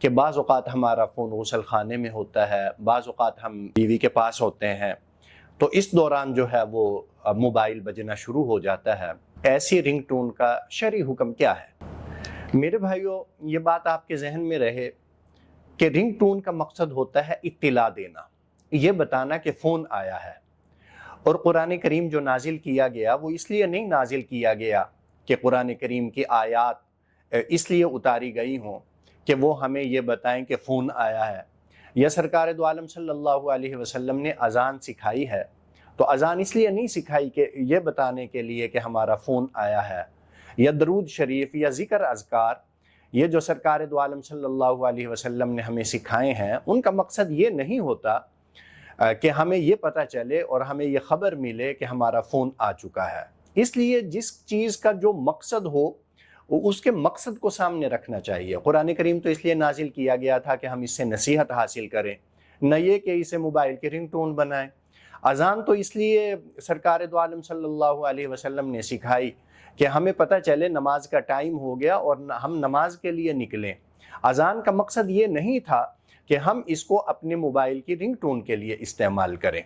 کہ بعض اوقات ہمارا فون غسل خانے میں ہوتا ہے، بعض اوقات ہم بیوی کے پاس ہوتے ہیں، تو اس دوران جو ہے وہ موبائل بجنا شروع ہو جاتا ہے۔ ایسی رنگ ٹون کا شرعی حکم کیا ہے؟ میرے بھائیو، یہ بات آپ کے ذہن میں رہے کہ رنگ ٹون کا مقصد ہوتا ہے اطلاع دینا، یہ بتانا کہ فون آیا ہے۔ اور قرآن کریم جو نازل کیا گیا وہ اس لیے نہیں نازل کیا گیا کہ قرآن کریم کی آیات اس لیے اتاری گئی ہوں کہ وہ ہمیں یہ بتائیں کہ فون آیا ہے، یا سرکار دو عالم صلی اللہ علیہ وسلم نے اذان سکھائی ہے تو اذان اس لیے نہیں سکھائی کہ یہ بتانے کے لیے کہ ہمارا فون آیا ہے، یا درود شریف یا ذکر اذکار یہ جو سرکار دو عالم صلی اللہ علیہ وسلم نے ہمیں سکھائے ہیں، ان کا مقصد یہ نہیں ہوتا کہ ہمیں یہ پتہ چلے اور ہمیں یہ خبر ملے کہ ہمارا فون آ چکا ہے۔ اس لیے جس چیز کا جو مقصد ہو اس کے مقصد کو سامنے رکھنا چاہیے۔ قرآن کریم تو اس لیے نازل کیا گیا تھا کہ ہم اس سے نصیحت حاصل کریں، نہ یہ کہ اسے موبائل کی رنگ ٹون بنائیں۔ اذان تو اس لیے سرکار دو عالم صلی اللہ علیہ وسلم نے سکھائی کہ ہمیں پتہ چلے نماز کا ٹائم ہو گیا اور ہم نماز کے لیے نکلیں۔ اذان کا مقصد یہ نہیں تھا کہ ہم اس کو اپنے موبائل کی رنگ ٹون کے لیے استعمال کریں۔